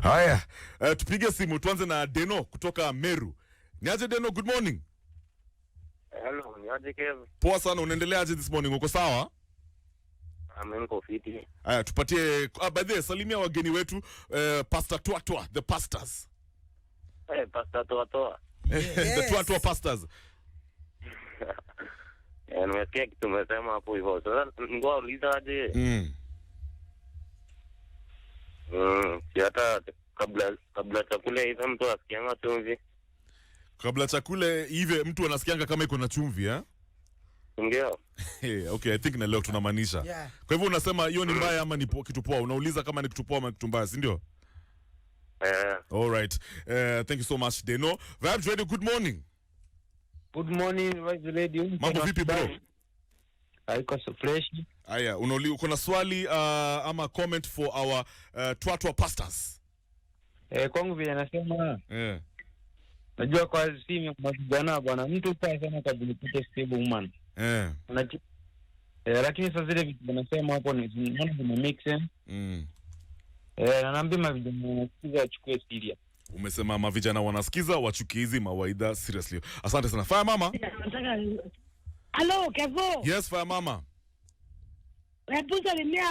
Haya, tupige simu tuanze na Deno kutoka Meru. Niaje Deno, good morning. Hello, niaje Kev. Poa sana, unaendelea aje this morning? Uko sawa? Niko fiti. Haya, tupatie by the way, salimia wageni wetu, Pastor Twatwa, the pastors. Pastor Twatwa. The Twatwa pastors. Nimesikia kitu umesema hapo hivyo. Sasa ngoja uliza aje. Hata kabla chakula hivi mtu asikianga chumvi. Kabla chakula hivi mtu anasikianga kama iko na chumvi, eh? Ndio. Okay, I think na leo tunamaanisha. Yeah. Kwa hivyo unasema hiyo ni mbaya ama ni kitu poa? Unauliza kama ni kitu poa ama kitu mbaya, si ndio? All right. Thank you so much, Deno. Vibes Radio, good morning. Good morning, Vibes Radio. Mambo vipi bro? Haiko so fresh. Aya, uko na swali ama comment for our Twatwa pastors? Kwangu vile anasema. Yeah. Najua kwa simu kwa vijana bwana, mtu kwa sana kabla nipate stable woman. Lakini sasa zile vitu wanasema hapo ni zina make sense. Na naambia vijana wanasikiza wachukue serious. Umesema mavijana wanasikiza wachukue hizi mawaidha seriously. Asante sana. Fire mama. Hello, Kevo. Yes, fire mama. Hebu salimia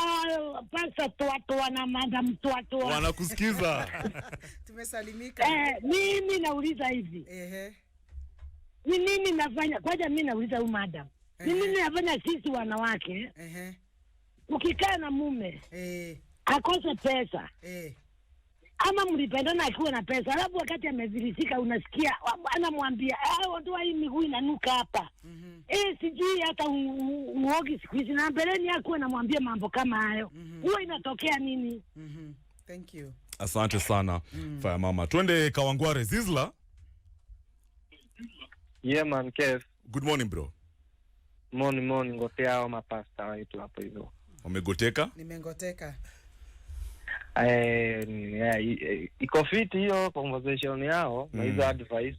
Pastor Twatwa na Madam Twatwa. Wanakusikiza. Tumesalimika. Mimi nauliza hivi. Ni nini nafanya? Kwanza mimi nauliza huyu madam. Ni nini nafanya sisi wanawake? Ukikaa na mume. Akose pesa. Ama mlipendana akiwa na pesa, alafu wakati amevirisika unasikia anamwambia watu hii miguu inanuka hapa. Sijui hata uogi siku hizi, na mbeleni yako anamwambia mambo kama hayo. Huwa inatokea nini? Thank you. Asante sana. Fire mama. Twende Kawangware Zizla. Yeah man, Kev. Good morning bro. Morning ngotea hao mapasta wetu hapo hivyo. Umegoteka? Nimengoteka. Iko fit hiyo conversation yao na hizo advice.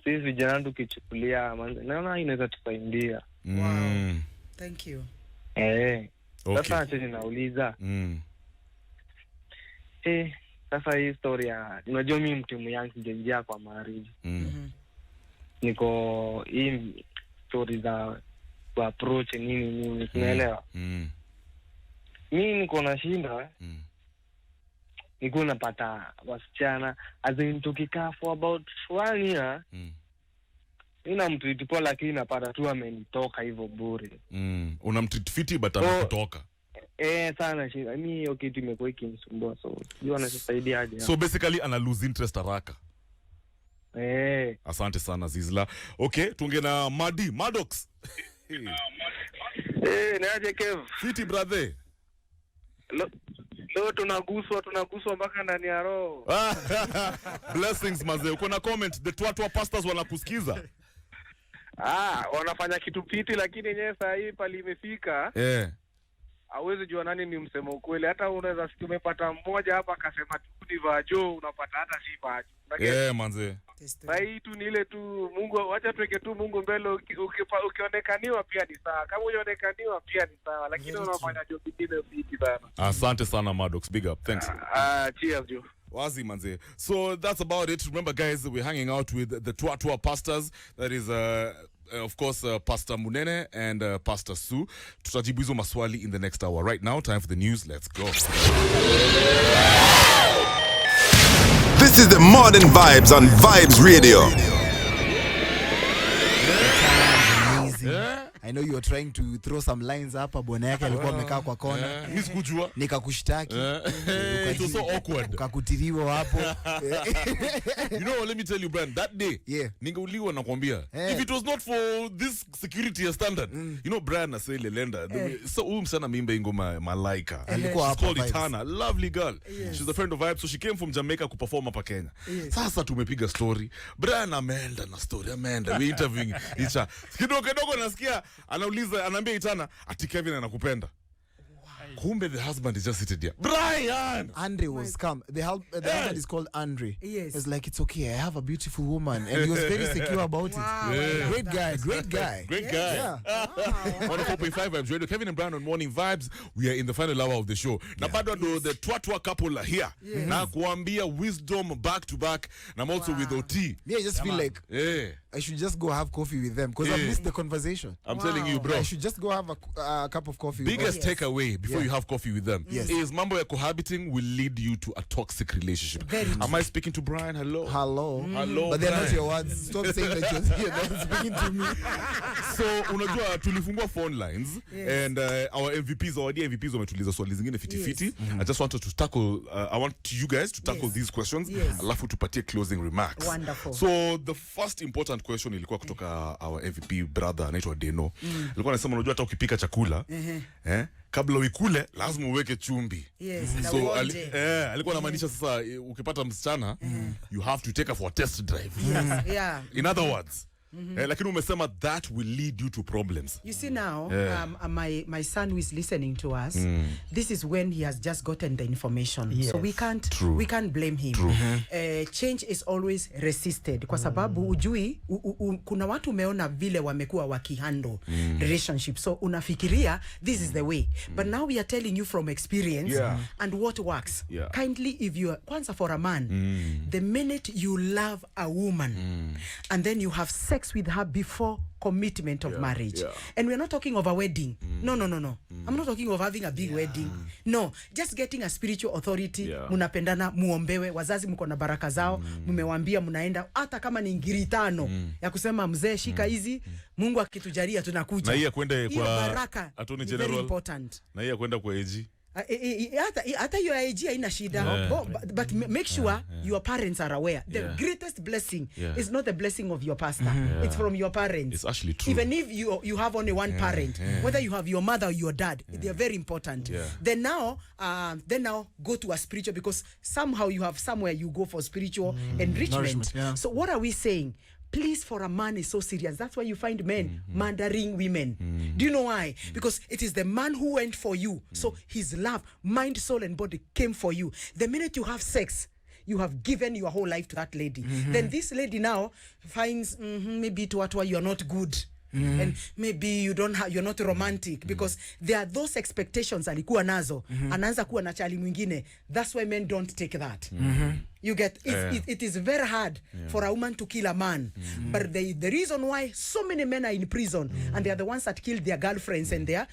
Sisi vijana tukichukulia naona inaweza tusaidia. Wow. Thank you. Sasa acha ninauliza. Sasa hii story ya unajua mimi mtimu yangu sijaingia kwa marriage. Niko hii story za approach nini unaelewa? Mimi niko na shinda. Niko napata wasichana as in tukikaa for about 1 year. Nina mtreat poa lakini napata tu amenitoka hivyo bure. Unamtreat fiti but anakutoka. Sana shinda. Mimi hiyo kitu imekuwa ikinisumbua so. Sio anasaidia aje. So basically ana lose interest haraka. Asante sana Zizla. Okay, tuongee na Maddox. Niaje Kev? Fiti brother. Leo tunaguswa mpaka ndani ya roho. Blessings mazee. Uko na comment, the Twatwa pastors wanakusikiza. Wanafanya kitu fiti lakini yenyewe saa hii pali imefika. Hauwezi jua nani ni msemo ukweli. Hata unaweza sikia umepata mmoja hapa akasema tu ni vajo, unapata hata si vajo. Manze. Hii tu ni ile tu Mungu, acha tuweke tu Mungu mbele, ukionekaniwa pia ni sawa. Kama unaonekaniwa pia ni sawa, lakini unafanya job nyingine fiti sana. Asante sana Maddox, big up. Thanks. Cheers Joe. Wazi manze. So that's about it. Remember guys, we're hanging out with the Twatwa pastors. That is of course Pastor Munene and Pastor Su. Tutajibu hizo maswali in the next hour. Right now, time for the news. Let's go. This is the Modern Vibes on Vibes Radio. I know you are trying to throw some lines hapa, bwana yake alikuwa amekaa kwa kona. Mimi sikujua. Nikakushtaki. It was so awkward. Ukakutiriwa hapo. You know, let me tell you Brand, that day, ningeuliwa nakwambia. If it was not for this security standard, you know Brand na say lelenda. So msana mimba ingoma Malaika. Alikuwa called Itana, lovely girl. She's a friend of Vibes, so she came from Jamaica kuperform hapa Kenya. Sasa tumepiga story. Brand ameenda na story, ameenda. We interviewing Icha. Kidogo nasikia anauliza, anaambia Itana ati Kevin anakupenda. Kumbe the husband is just seated there. Brian! Andre was calm. The husband is called Andre. Yes. It's like, it's okay, I have a beautiful woman. And he was very secure about it. Yeah. Great guy, great guy. Great guy. Yeah. 104.5 Vibes Radio. Kevin and Brian on Morning Vibes. We are in the final hour of the show. Na bado the Twatwa couple are here. Na kuambia wisdom back to back. Na I'm also with OT. Yeah, I just feel like I should just go have coffee with them because I missed the conversation. I'm telling you, bro. I should just go have a cup of coffee. Biggest takeaway before you have coffee with them is mambo ya cohabiting will lead you to a toxic relationship. Am I speaking to Brian? Hello. Hello. But they're not your words. Stop saying that you're not speaking to me. So unajua tulifungua phone lines and our MVPs wametuliza swali zingine fiti. I just wanted to tackle I want you guys to tackle these questions alafu tupatie closing remarks. Wonderful. So the first important question ilikuwa kutoka our MVP brother anaitwa Deno. Alikuwa anasema unajua hata ukipika chakula kabla uikule lazima uweke chumvi. So alikuwa anamaanisha sasa ukipata msichana you have to take her for a test drive. In other words lakini umesema that will lead you to problems. You see now, my son who is listening to us, this is when he has just gotten the information. So we can't blame him. Change is always resisted. Kwa sababu ujui, kuna watu umeona vile wamekuwa wakihandle relationship. So unafikiria, this is the way. But now we are telling you from experience and what works. Kindly, if you are, kwanza for a man, the minute you love a woman and then you have sex with her before commitment of marriage. And we're not talking of a wedding. No. I'm not talking of having a big wedding. No, just getting a spiritual authority. Munapendana, muombewe, wazazi mko na baraka zao, mmewaambia mnaenda hata kama ni ngiri 5 ya kusema mzee shika hizi, Mungu akitujalia tunakuja. Na hii kwenda kwa baraka Attorney General. Very important. Na hii kwenda kwa AG. Hata your age haina shida, but make sure your parents are aware. The greatest blessing is not the blessing of your pastor. It's from your parents. It's actually true. Even if you have only one parent, whether you have your mother or your dad, they are very important. Then now go to a spiritual, because somehow you have somewhere you go for spiritual enrichment. So what are we saying? Please, for a man is so serious. That's why you find men murdering women. Do you know why? Because it is the man who went for you. So his love, mind, soul, and body came for you. The minute you have sex, you have given your whole life to that lady. Then this lady now finds maybe Twatwa, you're not good. And maybe you're not romantic, because there are those expectations alikuwa nazo, anaanza kuwa na chali mwingine. That's why men don't take that. You get it is very hard for a woman to kill a man. But the reason why so many men are in prison and they are the ones that killed their girlfriends and their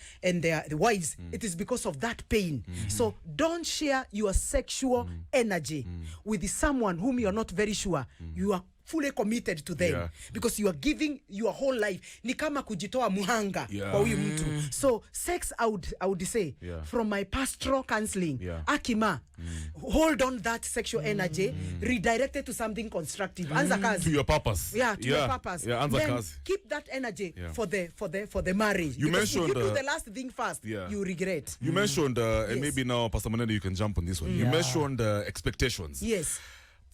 wives, it is because of that pain. So don't share your sexual energy with someone whom you are not very sure you are fully committed to them, because you are giving your whole life. Ni kama kujitoa muhanga kwa huyu mtu. So sex, I would say, from my pastoral counseling, Akima, hold on that sexual energy, redirect it to something constructive. Anza kazi. To your purpose. To your purpose. Anza then kazi. Keep that energy for the marriage. You mentioned, if you do the last thing first, you regret. You mentioned, and maybe now Pastor Munene, you can jump on this one. You mentioned expectations. Yes.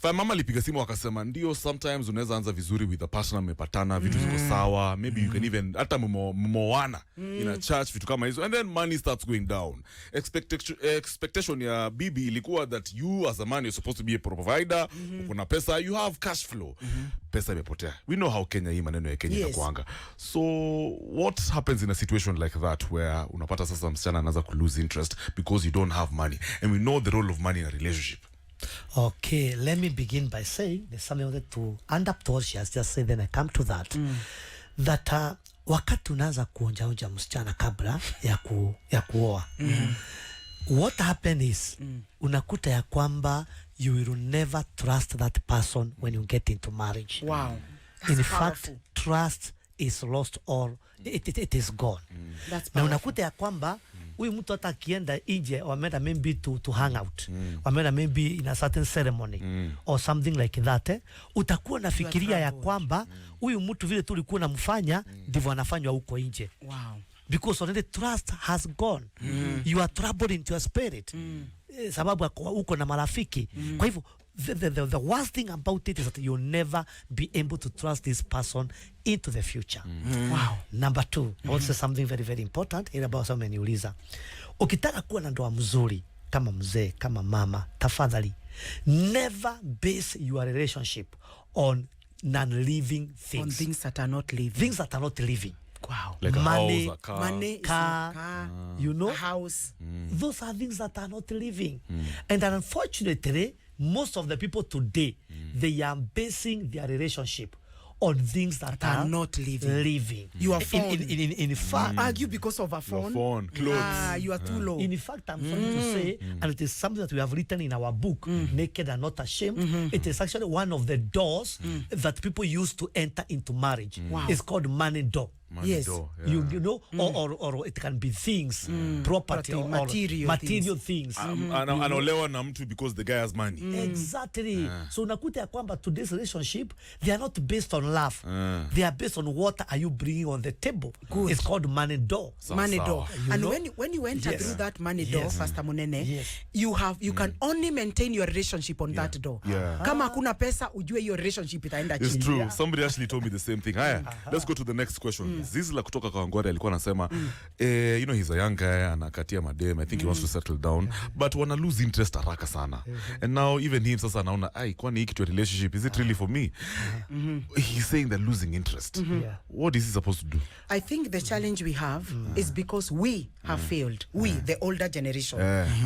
Mama lipiga simu akasema ndio, sometimes unaweza anza vizuri with a partner, mmepatana, vitu ziko sawa, maybe you can even hata mmoana in a church, vitu kama hizo, and then money starts going down. Expectation ya bibi ilikuwa that you as a man you're supposed to be a provider, kuna pesa, you have cash flow. Pesa imepotea. We know how Kenya hii maneno ya Kenya inakuanga. So what happens in a situation like that where unapata sasa msichana anaanza ku lose interest because you don't have money, and we know the role of money in a relationship? Okay, let me begin by saying there's something I wanted to end up to what she has just said, then I come to that. That wakati unaanza kuonja msichana kabla ya kuoa, what happen is unakuta ya kwamba you will never trust that person when you get into marriage. Wow. In fact, trust is lost, or it is gone. Na unakuta ya kwamba huyu mtu hata akienda nje, wameenda maybe to hang out, wameenda maybe in a certain ceremony or something like that, utakuwa nafikiria ya kwamba huyu mtu vile tu ulikuwa unamfanya ndivyo anafanywa huko nje. Wow. Because already trust has gone. You are troubled into your spirit. Sababu uko na marafiki. Kwa hivyo the worst thing about it is that you'll never be able to trust this person into the future. Wow. Number 2, I want to say something very, very important in about some umeniuliza. Ukitaka kuwa na ndoa mzuri kama mzee, kama mama, tafadhali never base your relationship on non-living things. On things that are not living. Things that are not living. Wow. Like Money, a house, a car. Money, car, you know, a house. those are things that are not living. And unfortunately, most of the people today, they are basing their relationship on things that are not living. You are phone. In fact, argue because of a phone. Your phone, clothes. You are too low. in fact, I'm sorry to say, and it is something that we have written in our book, Naked and Not Ashamed. It is actually one of the doors that people use to enter into marriage. Wow. It's called money door. Money Yes. door, You know, or it can be things, property, or material things. Anaolewa na mtu because the guy has money. Exactly. So unakuta ya kwamba today's relationship, they are not based on love. They are based on what are you bringing on the table. Good. It's called money door. Money door. And know? when you enter through that money door, Pastor Munene, Yes. you can only maintain your relationship on that door. Yeah. Kama hakuna pesa, ujue your relationship itaenda It's chini. true. Somebody actually told me the same thing. Haya, let's go to the next question. Zizla kutoka kwa Ngware alikuwa anasema, you know, he's a young guy, anakatia madem. I think he wants to settle down, but wana lose interest haraka sana. And now even him sasa anaona, ai, kwani hiki tu relationship, is it really for me? He's saying they're losing interest. What is he supposed to do? I think the challenge we have is because we have failed. We, the older generation,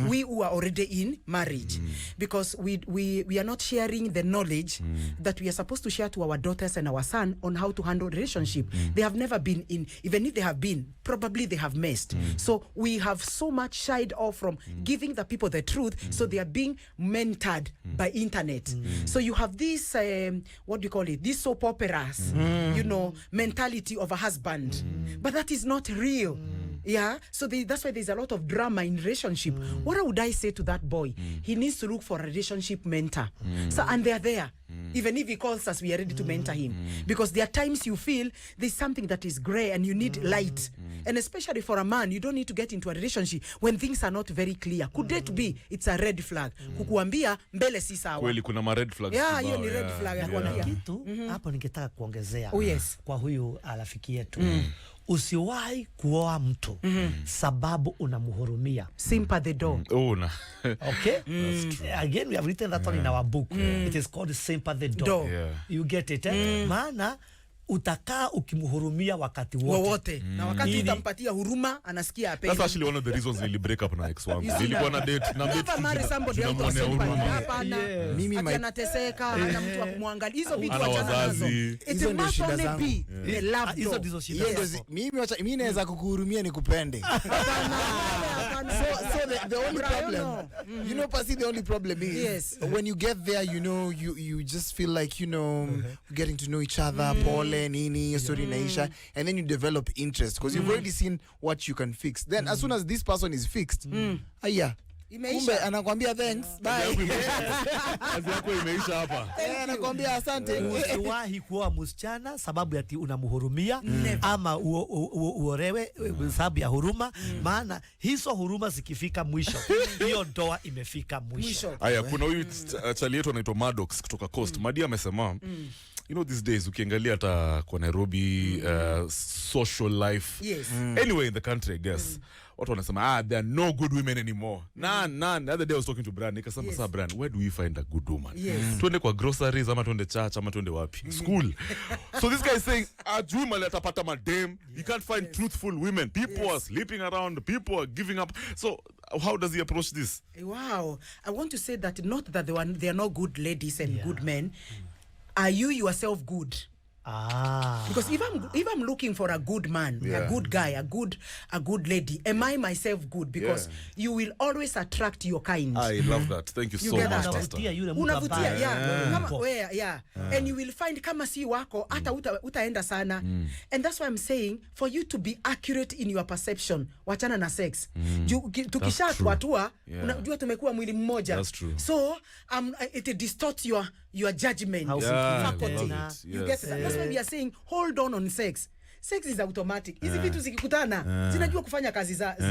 we who are already in marriage, because we are not sharing the knowledge that we are supposed to share to our daughters and our son on how to handle relationship. They have never been in, even if they have been, probably they have missed. So we have so much shied off from giving the people the truth, so they are being mentored by internet. So you have this, what do you call it, this soap operas, you know, mentality of a husband, but that is not real. Yeah, so that's why there's a lot of drama in relationship. What would I say to that boy? He needs to look for a relationship mentor. So, and they're there. Even if he calls us, we are ready to mentor him. Because there are times you feel there's something that is gray and you need light. And especially for a man, you don't need to get into a relationship when things are not very clear. Could it be it's a red flag? Kukuambia mbele si sawa. Kweli kuna ma red flags. Yeah, hiyo ni red flag ya kuambia. Kitu hapo ningetaka kuongezea kwa huyu rafiki yetu. Usiwahi kuoa mtu sababu unamhurumia. Sympathy door. Oh, no. Okay? Again, we have written that one in our book. It is called sympathy door. You get it? Maana utakaa ukimhurumia wakati wote. Na wakati utampatia huruma anasikia apendi. That's actually one of the reasons we break up na ex wangu. Nilikuwa na date na never marry somebody out of sympathy. Hapana. Mimi anateseka, hana mtu wa kumwangalia. Hizo vitu achana nazo. It must only be the love. Hizo ndizo shida zako. Mimi naweza kukuhurumia nikupende. So the only problem, you know, Pasi, the only problem is when you get there, you know, you just feel like, you know, getting to know each other, pole, nini, story naisha, and then you develop interest because you've already seen what you can fix. Then as soon as this person is fixed, kumbe anakwambia thanks, bye. Kazi yako imeisha hapa. Anakwambia asante. Usiwahi kuoa msichana sababu ati unamhurumia ama uorewe sababu ya huruma, maana hizo huruma zikifika mwisho hiyo ndoa imefika mwisho. Haya, kuna huyu chali yetu anaitwa Maddox kutoka Coast. Madi amesema, you know, these days ukiangalia hata kwa Nairobi social life anyway in the country, I guess, watu wanasema there are no good women anymore. None. The other day I was talking to Brian, nikasema sasa Brian, where do we find a good woman? Tuende kwa groceries ama tuende church ama tuende wapi? School. So this guy is saying ajuma atapata madem. You can't find truthful women. People are sleeping around, people are giving up. So how does he approach this? Wow. I want to say that not that they are not good ladies and good men. Are you yourself good? Because if I'm looking for a good man, a good guy, a good lady, am I myself good? Because you will always attract your kind. I love that. Thank you so much, Pastor. Unavutia, and you will find kama si wako hata utaenda sana. And that's why I'm saying for you to be accurate in your perception, wachana na sex. Tukishatua unajua tumekuwa mwili mmoja. That's true. So it distorts your judgment faculty. You get that? That's why we are saying hold on sex. sex is automatic. Hizi vitu zikikutana zinajua kufanya kazi zake.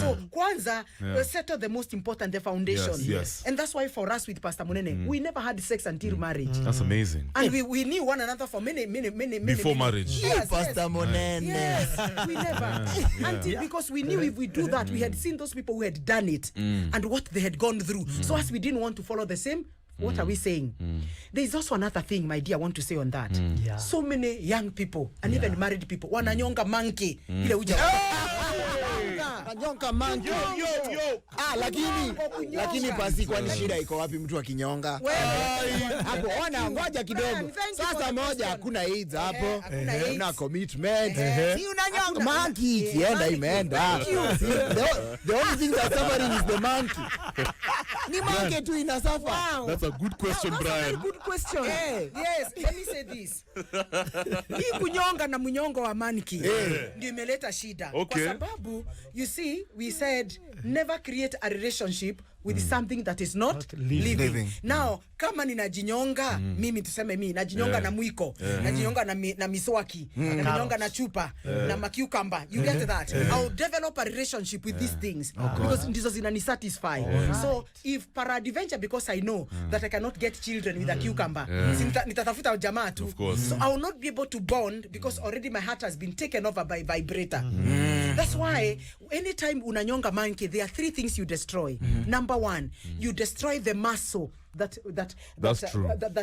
So kwanza settle the most important, the foundation. Yes. And that's why for us with Pastor Munene, we never had sex until marriage. That's amazing. And we knew one another for many before marriage. Yes, Pastor Munene. Yes, we never. Until because we knew if we do that, we had seen those people who had done it and what they had gone through. So as we didn't want to follow the same, what are we saying? There is also another thing, my dear, I want to say on that. So many young people and even married people wananyonga monkey. Ile uja. Kanyonga monkey. Yo. Lakini pasi kwani shida iko wapi mtu akinyonga? Hapo ona ngoja kidogo. Sasa moja hakuna AIDS hapo. Hakuna commitment. Si unanyonga monkey ikienda imeenda. The only thing that's suffering is the monkey. Ni monkey tu ina suffer. That's a good question, Brian. Good question. Yes, let me say this. Hii kunyonga na mnyongo wa monkey ndio imeleta shida. Kwa sababu you see, we said never create a relationship with something that is not living. Now, kama ninajinyonga, mimi tuseme mimi najinyonga na mwiko, najinyonga na miswaki, najinyonga na chupa, na macucumber. You get that? I'll develop a relationship with these things because ndizo zinanisatisfy. So if peradventure, because I know that I cannot get children with a cucumber, nitatafuta jamaa tu. So I will not be able to bond because already my heart has been taken over by vibrator. That's why anytime unanyonga monkey, there are 3 things you destroy. Number 1, you destroy the muscle that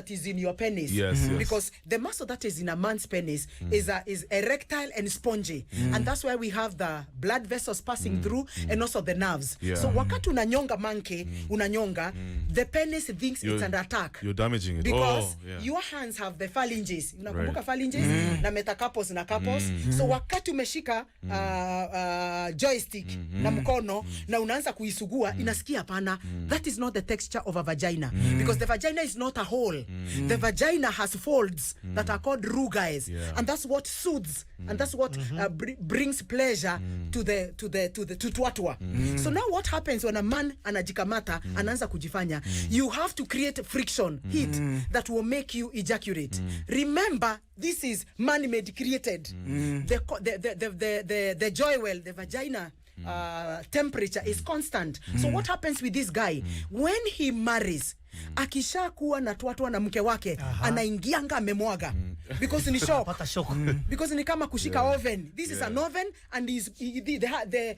is in your penis. Yes. Because the muscle that is in a man's penis is erectile and spongy, and that's why we have the blood vessels passing through and also the nerves. So wakati unanyonga monkey, unanyonga, the penis thinks it's under attack. You're damaging it because your hands have the phalanges. Unakumbuka phalanges na metacarpals na carpals. So wakati umeshika joystick na mkono na unaanza kuisugua, inasikia pana. That is not the texture of a vagina. Because the vagina is not a hole. The vagina has folds that are called rugae, and that's what soothes, and that's what brings pleasure to Twatwa. So now what happens when a man anajikamata anaanza kujifanya? You have to create friction, heat that will make you ejaculate. Remember, this is man-made, created. The joy well, the vagina temperature is constant. So what happens with this guy when he marries? Akisha kuwa na Twatwa na mke wake anaingianga amemwaga because ni shock. Because ni kama kushika oven. This is an oven, and the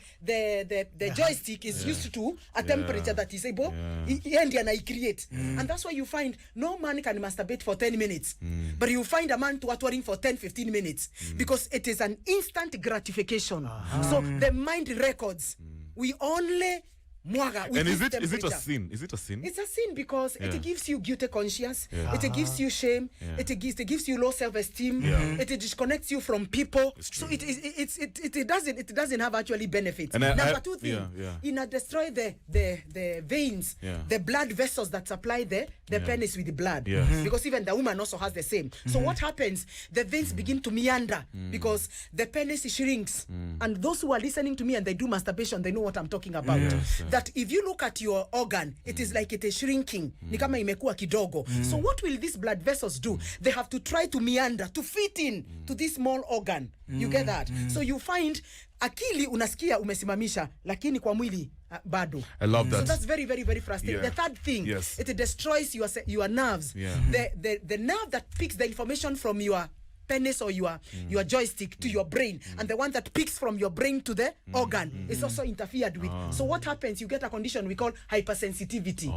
joystick is used to a temperature that is able and create. And that's why you find no man can masturbate for 10 minutes, but you find a man Twatwaring for 10-15 minutes because it is an instant gratification. So the mind records, we only mwaga. And is it a sin? Is it a sin? It's a sin because it gives you guilty conscience. It gives you shame. It gives you low self-esteem. It disconnects you from people. So it doesn't have actually benefits. And Number 2 thing, it destroy the veins, the blood vessels that supply the penis with the blood. Because even the woman also has the same. So what happens? The veins begin to meander because the penis shrinks. And those who are listening to me and they do masturbation, they know what I'm talking about. That if you look at your organ, it is like it is shrinking. Ni kama imekuwa kidogo. So what will these blood vessels do? They have to try to meander, to fit in to this small organ. You get that? So you find akili unasikia umesimamisha, lakini kwa mwili bado. I love that. So that's very, very, very frustrating. The third thing, it destroys your nerves. The nerve that picks the information from your penis or your joystick to your brain, and the one that picks from your brain to the organ is also interfered with. So what happens? You get a condition we call hypersensitivity.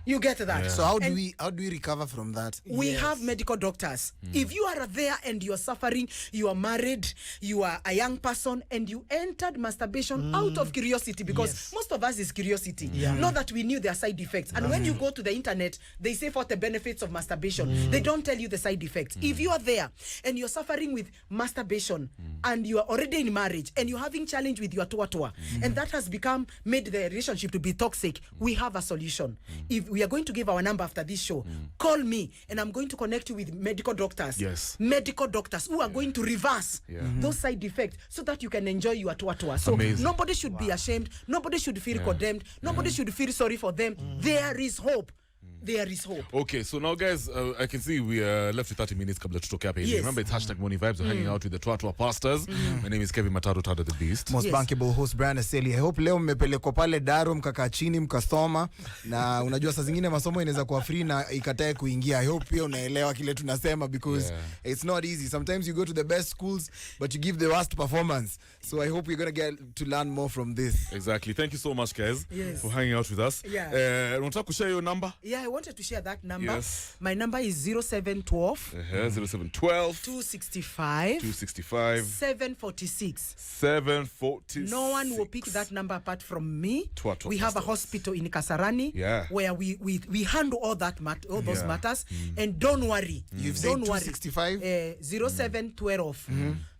You get that? So how do we recover from that? We have medical doctors. If you are there and you are suffering, you are married, you are a young person, and you entered masturbation out of curiosity, because most of us is curiosity. Not that we knew their side effects. And when you go to the internet, they say for the benefits of masturbation. They don't tell you the side effects. If you are there and you're suffering with masturbation and you are already in marriage and you're having challenge with your Twatwa, and that has made the relationship to be toxic, we have a solution. If we are going to give our number after this show, call me and I'm going to connect you with medical doctors. Medical doctors who are going to reverse those side effects so that you can enjoy your Twatwa. So nobody should be ashamed. Nobody should feel condemned. Nobody should feel sorry for them. There is hope. there is hope. Okay, so now guys, I can see we left with 30 minutes kabla tutoke hapa hivi. Yes. Remember, it's hashtag Money Vibes. We're hanging out with the Twatwa pastors. My name is Kevin Mataro, Tada the Beast. Most bankable host Brian Aseli. I hope leo mmepelekwa pale Daro mkakaa chini mkasoma, na unajua saa zingine masomo inaweza kuwa free na ikatae kuingia. I hope pia unaelewa kile tunasema, because it's not easy. Sometimes you go to the best schools but you give the worst performance. So I hope you're going to get to learn more from this. Exactly. Thank you so much guys for hanging out with us. Unataka kushare your number? Yeah, I wanted to share that number. Yes. My number is 0712 0712 265 746. 746. No one will pick that number apart from me. Twatwa we have a pastors. hospital in Kasarani where we handle all that all those matters. And don't worry. You've said 265? 0712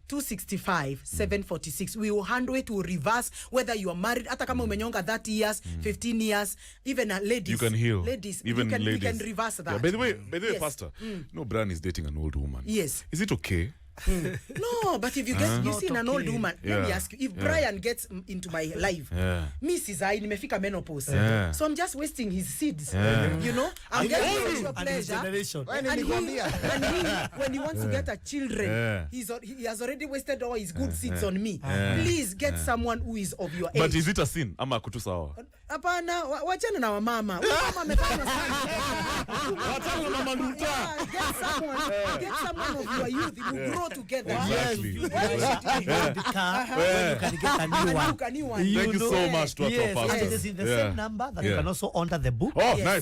265 746. We will handle it. We will reverse whether you are married, hata kama umenyonga 30 years, 15 years, even ladies. You can heal. Ladies, even ladies. We can reverse that. Yeah, by the way, Pastor, no, Brian is dating an old woman. Yes. Is it okay? No, but if you get you see an old woman, let me ask you, if Brian gets into my life, me Sizai nimefika menopause, so I'm just wasting his seeds, you know. I'm getting your pleasure, and he, when he wants to get a children, he has already wasted all his good seeds on me. Please get someone who is of your age. But is it a sin? Ama kutu sawa? Hapana, wachana na wamama. Mama amefanya sana. Wachana na mama Nduta. Get someone of your youth. You grow together. Exactly. You can get a new one. Thank you so much, Twatwa pastors. And it is in the same number that you can also order the book. Oh, nice.